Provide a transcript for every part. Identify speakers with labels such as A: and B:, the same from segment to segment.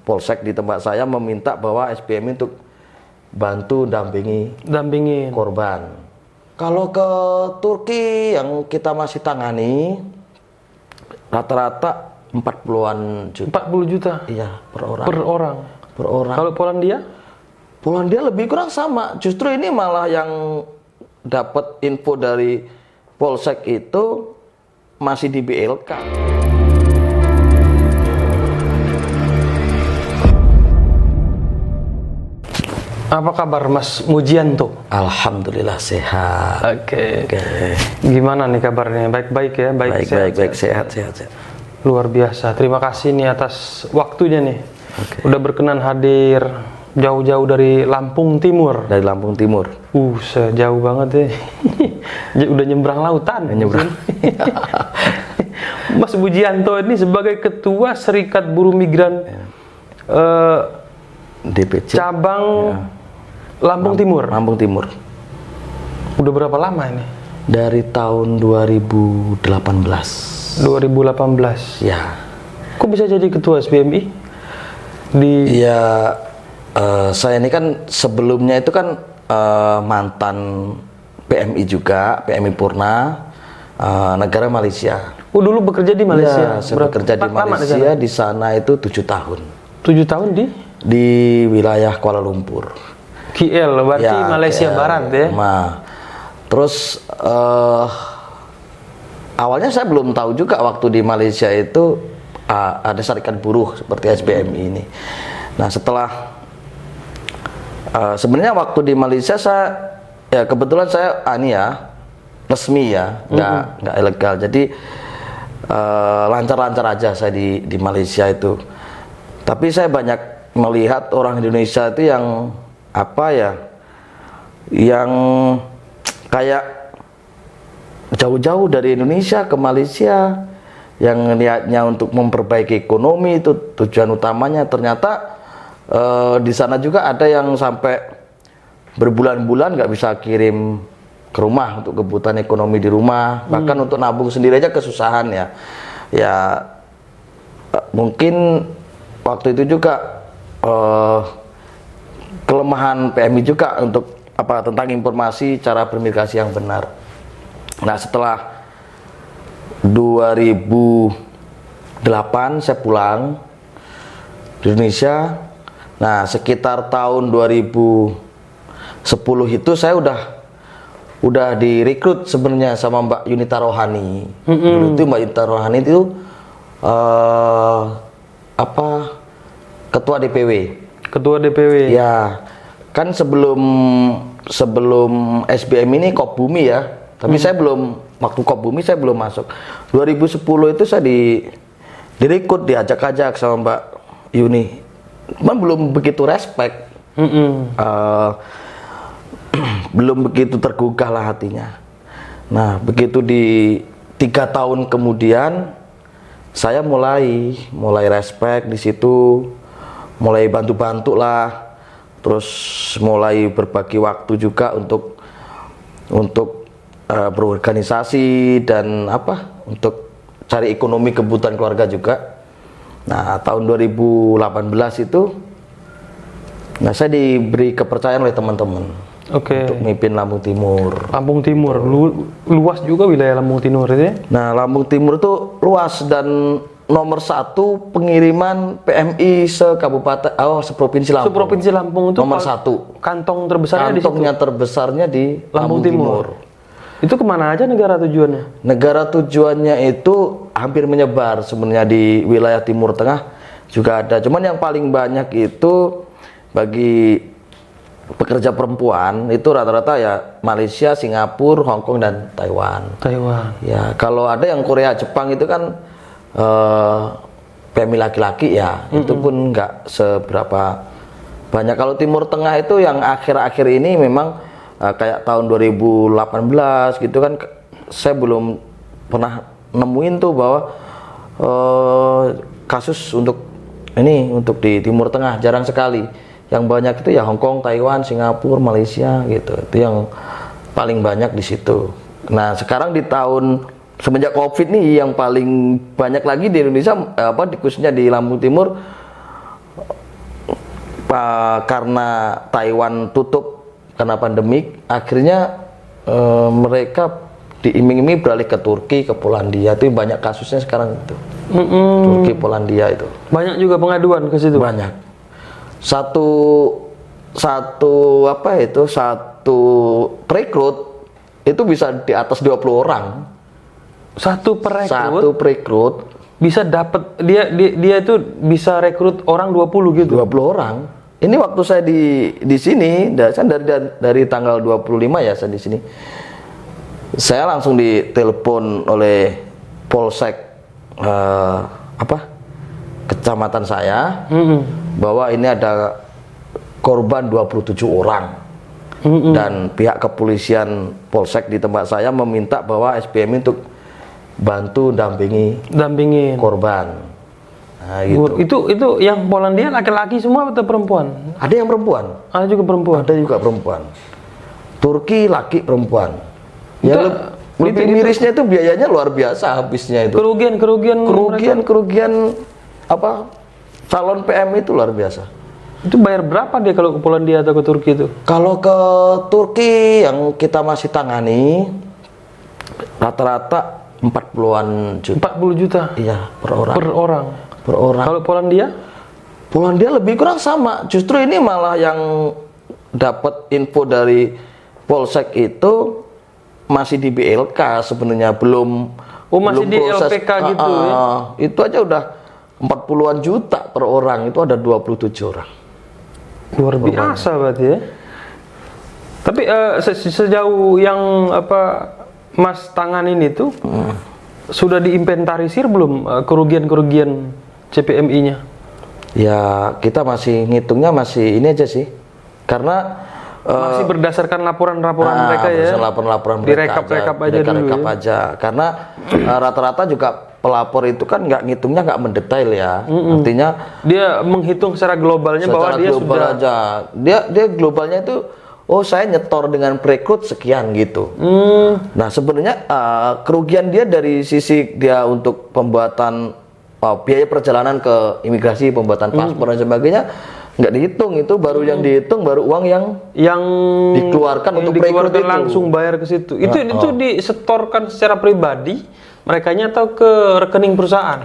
A: polsek di tempat saya meminta bahwa SBM untuk bantu dampingi korban. Kalau ke Turki yang kita masih tangani rata-rata 40-an juta.
B: 40 juta?
A: Iya, per orang.
B: Kalau Polandia?
A: Polandia lebih kurang sama. Justru ini malah yang dapat info dari polsek itu masih di BLK.
B: Apa kabar Mas Mujianto?
A: Alhamdulillah sehat.
B: Oke. Gimana nih kabarnya? Baik-baik ya?
A: Baik, sehat.
B: Luar biasa. Terima kasih nih atas waktunya nih. Udah berkenan hadir jauh-jauh dari Lampung Timur.
A: Dari Lampung Timur.
B: Sejauh banget ya. Udah nyebrang lautan. Mas Mujianto ini sebagai ketua Serikat Buruh Migran
A: DPC
B: cabang Lampung Timur.
A: Lampung Timur.
B: Udah berapa lama ini?
A: Dari tahun 2018.
B: 2018.
A: Ya.
B: Kok bisa jadi ketua SBMI?
A: Saya ini kan sebelumnya itu kan mantan PMI juga, PMI Purna, negara Malaysia.
B: Dulu bekerja di Malaysia.
A: Ya, saya bekerja di Malaysia di sana itu 7 tahun.
B: 7 tahun
A: di wilayah Kuala Lumpur.
B: KL, berarti ya, Malaysia KL, Barat ya.
A: Terus awalnya saya belum tahu juga waktu di Malaysia itu ada serikat buruh seperti SBMI ini. Nah, setelah sebenarnya waktu di Malaysia saya kebetulan saya resmi ya, nggak ilegal. Jadi lancar-lancar aja saya di Malaysia itu. Tapi saya banyak melihat orang Indonesia itu yang yang kayak jauh-jauh dari Indonesia ke Malaysia, yang niatnya untuk memperbaiki ekonomi itu tujuan utamanya. Ternyata di sana juga ada yang sampai berbulan-bulan nggak bisa kirim ke rumah untuk kebutuhan ekonomi di rumah, bahkan untuk nabung sendiri aja kesusahan ya. Mungkin waktu itu juga kelemahan PMI juga untuk tentang informasi cara bermigrasi yang benar. Nah, setelah 2008 saya pulang di Indonesia. Nah, sekitar tahun 2010 itu saya udah direkrut sebenarnya sama Mbak Yunita Rohani. Dulu itu Mbak Yunita Rohani itu ketua DPW. Ya, kan sebelum SBM ini Kopbumi ya. Tapi saya waktu Kopbumi saya belum masuk. 2010 itu saya direkrut, diajak-ajak sama Mbak Yuni. Cuman belum begitu respect. Belum begitu tergugah lah hatinya. Nah, begitu di 3 tahun kemudian saya mulai respect di situ, mulai bantu-bantu lah, terus mulai berbagi waktu juga untuk berorganisasi dan untuk cari ekonomi kebutuhan keluarga juga. Nah, tahun 2018 itu saya diberi kepercayaan oleh teman-teman untuk memimpin Lampung Timur.
B: Lampung Timur, luas juga wilayah Lampung Timur itu ya?
A: Nah, Lampung Timur itu luas dan nomor 1 pengiriman PMI seprovinsi Lampung.
B: Seprovinsi Lampung itu
A: nomor 1.
B: Kantong terbesarnya
A: terbesarnya di Lampung Timur.
B: Itu kemana aja negara tujuannya?
A: Negara tujuannya itu hampir menyebar sebenarnya di wilayah Timur Tengah juga ada. Cuman yang paling banyak itu bagi pekerja perempuan itu rata-rata ya Malaysia, Singapura, Hong Kong dan Taiwan. Ya, kalau ada yang Korea, Jepang itu kan PMI laki-laki ya, itu pun nggak seberapa banyak. Kalau Timur Tengah itu yang akhir-akhir ini memang kayak tahun 2018 gitu kan, saya belum pernah nemuin tuh bahwa kasus untuk di Timur Tengah jarang sekali. Yang banyak itu ya Hong Kong, Taiwan, Singapura, Malaysia gitu. Itu yang paling banyak di situ. Nah, sekarang di semenjak Covid nih yang paling banyak lagi di Indonesia khususnya di Lampung Timur karena Taiwan tutup karena pandemik, akhirnya mereka diiming-iming beralih ke Turki, ke Polandia. Itu banyak kasusnya sekarang itu. Turki, Polandia itu.
B: Banyak juga pengaduan ke situ.
A: Banyak. Satu perekrut itu bisa di atas 20 orang.
B: Satu
A: perekrut
B: bisa dapat dia itu bisa rekrut orang 20 gitu.
A: 20 orang. Ini waktu saya di sini, saya dari tanggal 25 ya saya di sini. Saya langsung ditelepon oleh Polsek kecamatan saya bahwa ini ada korban 27 orang. Dan pihak kepolisian Polsek di tempat saya meminta bahwa SBM untuk bantu dampingi korban. Nah, gitu.
B: Itu yang Polandia laki-laki semua atau perempuan?
A: Ada yang perempuan.
B: Ada juga perempuan.
A: Ada juga perempuan. Turki laki perempuan. Yang lebih mirisnya itu biayanya luar biasa habisnya itu. Kerugian apa? Calon PM itu luar biasa.
B: Itu bayar berapa dia kalau ke Polandia atau ke Turki itu?
A: Kalau ke Turki yang kita masih tangani rata-rata 40-an juta.
B: 40 juta?
A: Iya, per orang.
B: Kalau Polandia?
A: Polandia lebih kurang sama. Justru ini malah yang dapat info dari Polsek itu masih di BLK sebenarnya, belum
B: masih di
A: proses,
B: LPK gitu ya.
A: Itu aja udah 40-an juta per orang, itu ada 27 orang.
B: Luar biasa berarti ya. Tapi sejauh yang Mas tanganin itu sudah diinventarisir belum kerugian CPMI-nya?
A: Ya, kita masih ngitungnya masih ini aja sih. Karena
B: masih berdasarkan laporan-laporan mereka ya.
A: Laporan-laporan mereka
B: direkap aja dulu ya.
A: Karena rata-rata juga pelapor itu kan ngitungnya nggak mendetail ya. Artinya
B: dia menghitung secara globalnya bahwa dia
A: global
B: sudah
A: aja. Dia globalnya itu saya nyetor dengan perekrut sekian gitu. Nah, sebenarnya kerugian dia dari sisi dia untuk pembuatan biaya perjalanan ke imigrasi, pembuatan paspor dan sebagainya nggak dihitung. Itu baru yang dihitung baru uang yang dikeluarkan untuk perekrut itu.
B: Langsung bayar ke situ. Itu disetorkan secara pribadi merekanya atau ke rekening perusahaan?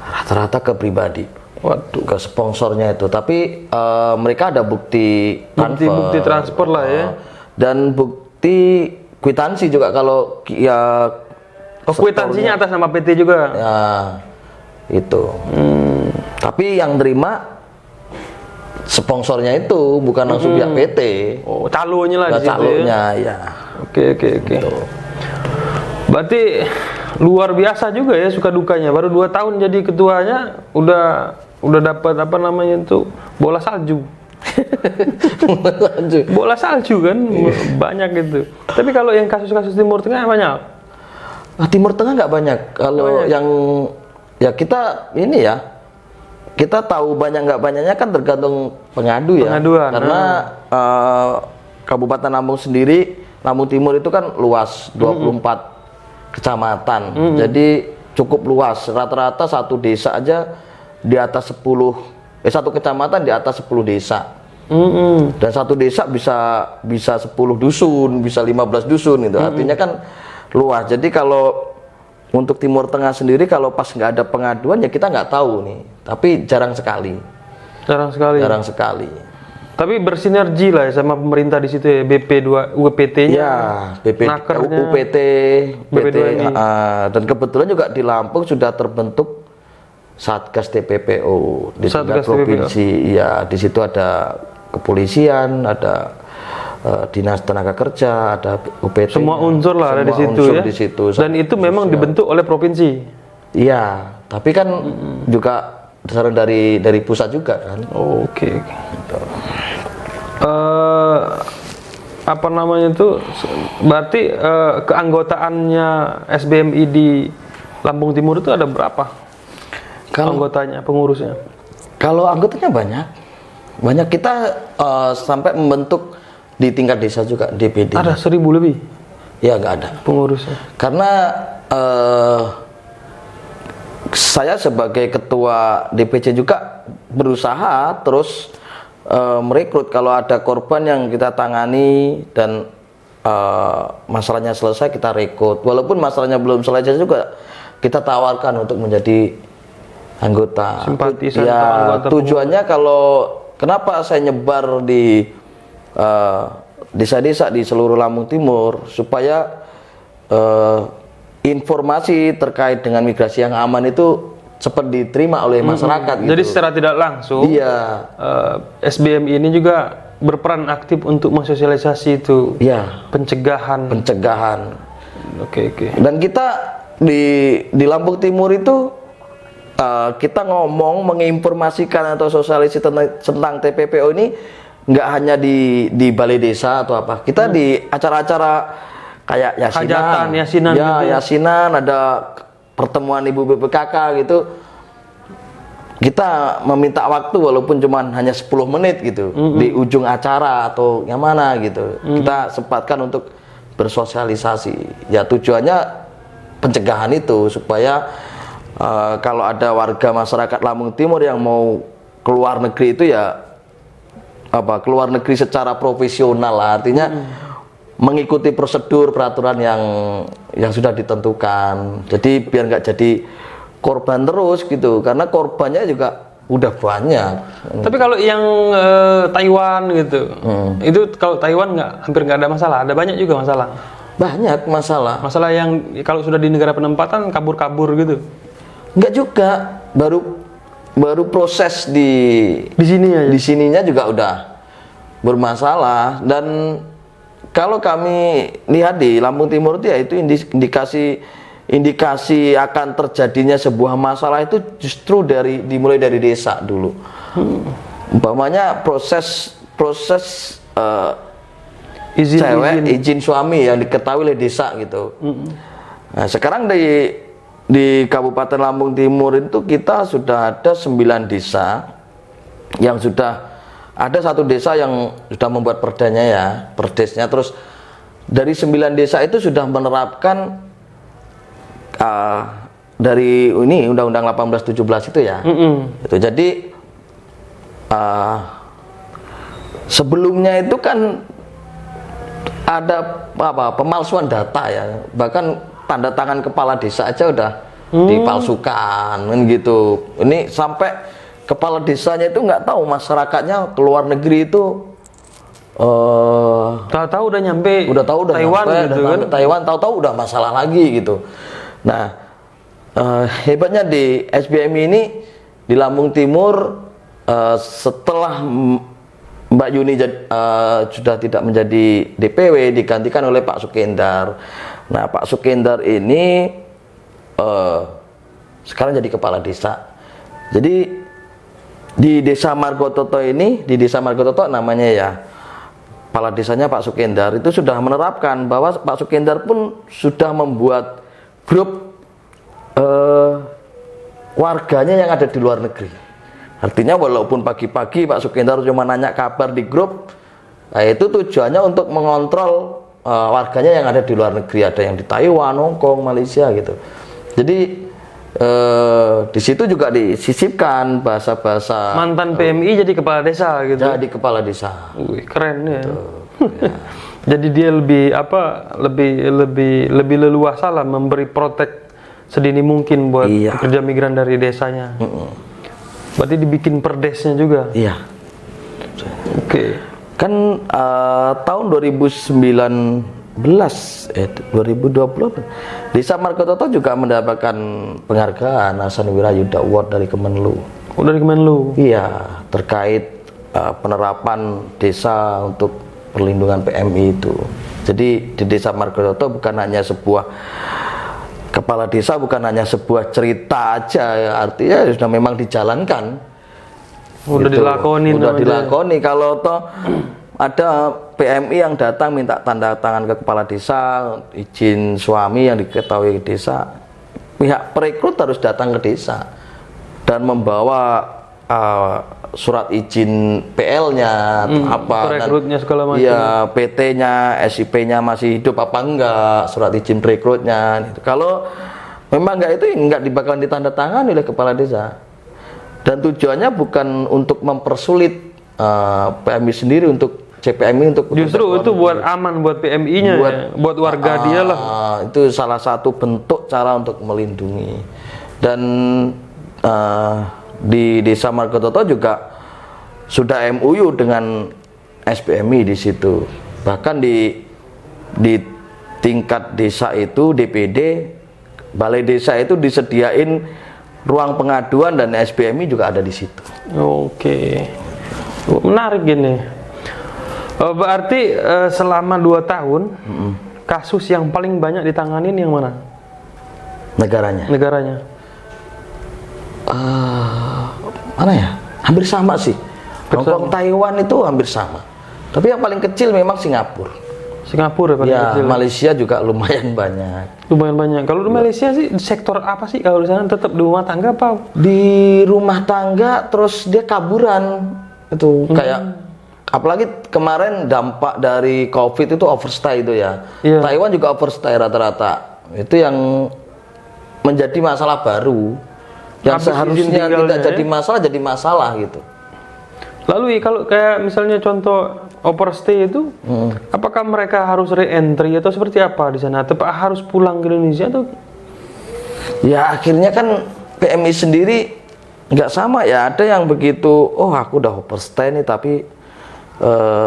A: Rata-rata ke pribadi.
B: Waduh,
A: ke sponsornya itu. Tapi mereka ada bukti
B: transfer lah ya.
A: Dan bukti kwitansi juga kalau ya.
B: Kwitansinya atas nama PT juga.
A: Ya, itu. Tapi yang terima sponsornya itu bukan langsung pihak PT.
B: Calonya lah di situ.
A: Calonya ya.
B: Oke. Gitu. Berarti luar biasa juga ya suka dukanya. Baru 2 tahun jadi ketuanya udah dapat bola salju. Bola salju kan banyak gitu. Tapi kalau yang kasus-kasus Timur Tengah banyak.
A: Timur Tengah nggak banyak. Kalau yang ya kita ini ya, kita tahu banyak nggak banyaknya kan tergantung pengadu ya.
B: Pengaduan.
A: Karena Kabupaten Lampung sendiri, Lampung Timur itu kan luas 24 kecamatan. Jadi cukup luas. Rata-rata satu desa aja di atas 10 satu kecamatan di atas 10 desa. Dan satu desa bisa 10 dusun, bisa 15 dusun gitu. Artinya kan luas. Jadi kalau untuk Timur Tengah sendiri kalau pas nggak ada pengaduan ya kita nggak tahu nih. Tapi jarang sekali. Jarang sekali.
B: Tapi bersinergi lah ya sama pemerintah di situ ya, BP2 UPT-nya.
A: Ya, UPT, BP2 ini. Dan kebetulan juga di Lampung sudah terbentuk Satgas TPPO di tingkat provinsi. Ya, di situ ada kepolisian, ada dinas tenaga kerja, ada UPT.
B: Semua unsur lah ada di situ ya.
A: Di situ.
B: Dan itu memang dibentuk oleh provinsi.
A: Iya, tapi kan juga saran dari pusat juga kan.
B: Oke. Gitu. Apa namanya itu? Berarti keanggotaannya SBMI di Lampung Timur itu ada berapa? Anggotanya, pengurusnya? Kalau
A: anggotanya banyak kita sampai membentuk di tingkat desa juga DPD.
B: Ada 1000 lebih?
A: Ya nggak ada
B: pengurusnya.
A: Karena saya sebagai ketua DPC juga berusaha terus merekrut kalau ada korban yang kita tangani dan masalahnya selesai kita rekrut, walaupun masalahnya belum selesai juga kita tawarkan untuk menjadi anggota.
B: Simpatisan
A: Ya,
B: atau anggota
A: tujuannya kalau kenapa saya nyebar di desa-desa di seluruh Lampung Timur supaya informasi terkait dengan migrasi yang aman itu cepat diterima oleh masyarakat.
B: Jadi
A: gitu.
B: secara tidak langsung,
A: Iya.
B: SBMI ini juga berperan aktif untuk mensosialisasi itu,
A: Iya.
B: pencegahan. Oke.
A: Dan kita di Lampung Timur itu kita ngomong menginformasikan atau sosialisasi tentang TPPO ini nggak hanya di balai desa atau apa. Kita di acara-acara kayak yasinan,
B: Hajatan, yasinan
A: ya,
B: gitu.
A: yasinan, ada pertemuan ibu BPKK gitu. Kita meminta waktu walaupun cuma hanya 10 menit gitu di ujung acara atau yang mana gitu. Kita sempatkan untuk bersosialisasi. Ya tujuannya pencegahan itu supaya kalau ada warga masyarakat Lampung Timur yang mau keluar negeri itu ya keluar negeri secara profesional lah. Artinya mengikuti prosedur peraturan yang sudah ditentukan. Jadi biar nggak jadi korban terus gitu, karena korbannya juga udah banyak.
B: Tapi kalau yang Taiwan gitu, itu kalau Taiwan hampir nggak ada masalah. Ada banyak juga masalah.
A: Banyak masalah.
B: Masalah yang kalau sudah di negara penempatan kabur-kabur gitu.
A: Enggak juga, baru proses di
B: sini aja.
A: Di sininya juga udah bermasalah. Dan kalau kami lihat di Lampung Timur itu ya itu indikasi akan terjadinya sebuah masalah itu justru dimulai dari desa dulu. Umpamanya proses izin suami yang diketahui oleh desa gitu. Nah, sekarang di Kabupaten Lampung Timur itu kita sudah ada 9 desa yang sudah ada satu desa yang sudah membuat perdanya ya, perdesnya. Terus dari 9 desa itu sudah menerapkan dari ini Undang-Undang 1817 itu ya. Itu jadi sebelumnya itu kan ada pemalsuan data ya, bahkan tanda tangan kepala desa aja udah dipalsukan kan gitu. Ini sampai kepala desanya itu nggak tahu masyarakatnya keluar negeri itu
B: tahu-tahu udah nyampe Taiwan
A: nyampe,
B: gitu kan.
A: Taiwan tahu-tahu udah masalah lagi gitu. Nah, hebatnya di SBMI ini di Lampung Timur setelah Mbak Yuni sudah tidak menjadi DPW digantikan oleh Pak Sukendar. Nah, Pak Sukendar ini sekarang jadi kepala desa. Jadi di Desa Margototo ini, di Desa Margototo namanya ya, kepala desanya Pak Sukendar itu sudah menerapkan bahwa Pak Sukendar pun sudah membuat grup warganya yang ada di luar negeri. Artinya walaupun pagi-pagi Pak Sukendar cuma nanya kabar di grup, nah itu tujuannya untuk mengontrol warganya yang ada di luar negeri, ada yang di Taiwan, Hong Kong, Malaysia gitu. Jadi di situ juga disisipkan bahasa-bahasa
B: mantan PMI jadi kepala desa gitu.
A: Jadi kepala desa.
B: Wih, keren ya.
A: Ya.
B: Jadi dia lebih leluasa lah memberi protek sedini mungkin buat pekerja migran dari desanya. Berarti dibikin perdesnya juga.
A: Iya.
B: Oke.
A: Kan tahun 2020 Desa Margototo juga mendapatkan penghargaan Hasan Wirayuda Award dari Kemenlu.
B: Oh, dari Kemenlu.
A: Iya, terkait penerapan desa untuk perlindungan PMI itu. Jadi di Desa Margototo bukan hanya sebuah kepala desa, bukan hanya sebuah cerita aja ya, artinya sudah memang dijalankan.
B: Udah
A: gitu.
B: dilakonin.
A: Udah dilakoni. Kalau toh ada PMI yang datang minta tanda tangan ke kepala desa, izin suami yang diketahui desa, pihak perekrut harus datang ke desa dan membawa surat izin PL-nya atau apa,
B: perekrutnya segala macam.
A: Iya, PT-nya, SIP-nya masih hidup apa enggak, surat izin perekrutnya. Kalau memang nggak bakalan ditandatangani oleh kepala desa. Dan tujuannya bukan untuk mempersulit PMI sendiri untuk CPMI untuk
B: justru itu buat aman buat PMI-nya, buat warga dia lah.
A: Itu salah satu bentuk cara untuk melindungi. Dan di Desa Margototo juga sudah MOU dengan SPMI di situ. Bahkan di tingkat desa itu DPD, balai desa itu disediain ruang pengaduan dan SPMI juga ada di situ.
B: Oke, menarik gini. Berarti selama 2 tahun kasus yang paling banyak ditanganin yang mana?
A: Negaranya. Mana ya? Hampir sama sih. Hongkong, Taiwan itu hampir sama. Tapi yang paling kecil memang Singapura
B: ya paling kecil.
A: Malaysia juga lumayan banyak.
B: Kalau di Malaysia sih sektor apa sih kalau di sana, tetap di rumah tangga apa?
A: Di rumah tangga, terus dia kaburan itu kayak apalagi kemarin dampak dari COVID itu overstay itu ya. Taiwan juga overstay rata-rata. Itu yang menjadi masalah baru. Yang seharusnya tidak jadi masalah gitu.
B: Lalu kalau kayak misalnya contoh overstay itu, apakah mereka harus re-entry atau seperti apa di sana? Atau harus pulang ke Indonesia atau?
A: Ya akhirnya kan PMI sendiri nggak sama ya. Ada yang begitu, oh aku udah overstay nih tapi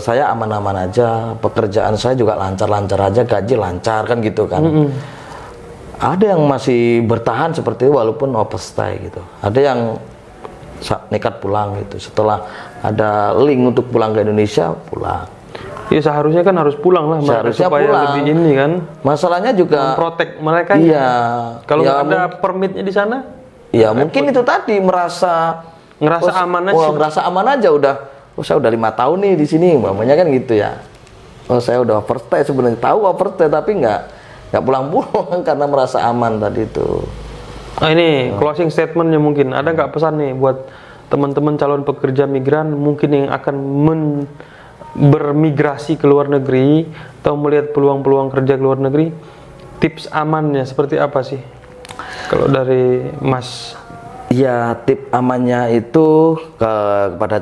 A: saya aman-aman aja, pekerjaan saya juga lancar-lancar aja, gaji lancar kan gitu kan. Ada yang masih bertahan seperti itu walaupun overstay gitu. Ada yang nekat pulang gitu, setelah ada link untuk pulang ke Indonesia pulang.
B: Ya seharusnya kan harus pulang lah,
A: seharusnya
B: supaya
A: pulang.
B: lebih ini kan.
A: Masalahnya juga
B: memprotek mereka.
A: Iya.
B: Kalau nggak ada permitnya di sana?
A: Ya mungkin itu tadi ngerasa
B: aman aja.
A: Ngerasa aman aja udah. Oh saya udah 5 tahun nih di sini, mamanya kan gitu ya. Oh saya udah overstay, sebenarnya tahu overstay tapi nggak pulang-pulang karena merasa aman tadi itu.
B: Nah ini closing statementnya mungkin ada nggak pesan nih buat teman-teman calon pekerja migran mungkin yang akan bermigrasi ke luar negeri atau melihat peluang-peluang kerja ke luar negeri, tips amannya seperti apa sih kalau dari Mas?
A: Ya tip amannya itu kepada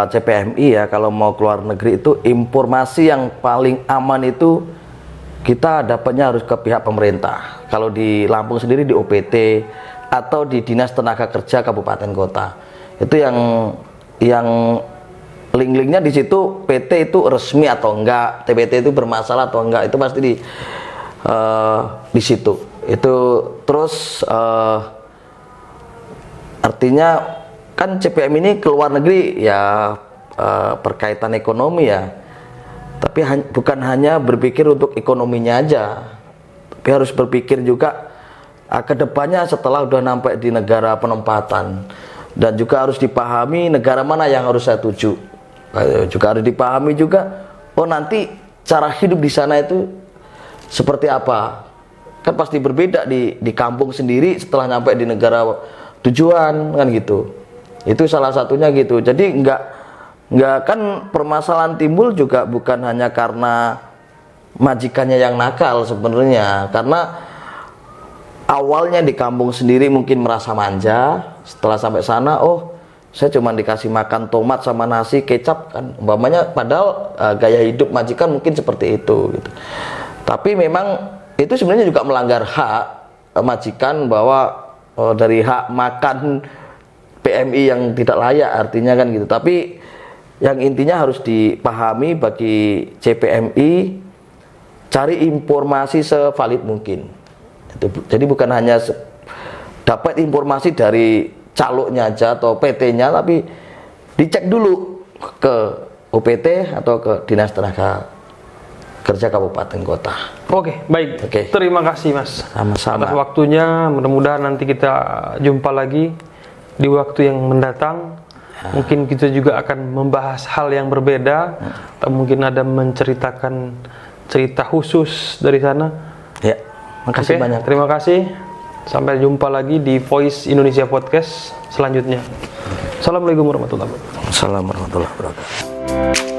A: CPMI ya, kalau mau keluar negeri itu informasi yang paling aman itu kita dapatnya harus ke pihak pemerintah. Kalau di Lampung sendiri di OPT atau di Dinas Tenaga Kerja Kabupaten Kota. Itu yang link-linknya di situ, PT itu resmi atau enggak, TBT itu bermasalah atau enggak, itu pasti di situ. Itu terus artinya kan CPM ini keluar negeri ya berkaitan ekonomi ya. Tapi bukan hanya berpikir untuk ekonominya aja, tapi harus berpikir juga ke depannya setelah udah sampai di negara penempatan, dan juga harus dipahami negara mana yang harus saya tuju. Juga harus dipahami juga, oh nanti cara hidup di sana itu seperti apa. Kan pasti berbeda di kampung sendiri setelah sampai di negara tujuan kan gitu. Itu salah satunya gitu. Jadi nggak kan permasalahan timbul juga bukan hanya karena majikannya yang nakal sebenarnya, karena awalnya di kampung sendiri mungkin merasa manja, setelah sampai sana oh saya cuma dikasih makan tomat sama nasi kecap kan umpamanya, padahal gaya hidup majikan mungkin seperti itu gitu. Tapi memang itu sebenarnya juga melanggar hak majikan, bahwa dari hak makan PMI yang tidak layak artinya kan gitu. Tapi yang intinya harus dipahami bagi CPMI, cari informasi sevalid mungkin. Jadi bukan hanya dapat informasi dari caluknya aja atau PT-nya, tapi dicek dulu ke OPT atau ke Dinas Tenaga Kerja Kabupaten Kota.
B: Oke, baik.
A: Oke.
B: Terima kasih Mas.
A: Sama-sama.
B: Atas waktunya, mudah-mudahan nanti kita jumpa lagi di waktu yang mendatang. Mungkin kita juga akan membahas hal yang berbeda, atau mungkin ada menceritakan cerita khusus dari sana.
A: Ya, makasih banyak.
B: Terima kasih. Sampai jumpa lagi di Voice Indonesia Podcast selanjutnya. Assalamualaikum warahmatullahi wabarakatuh.
A: Assalamualaikum warahmatullahi wabarakatuh.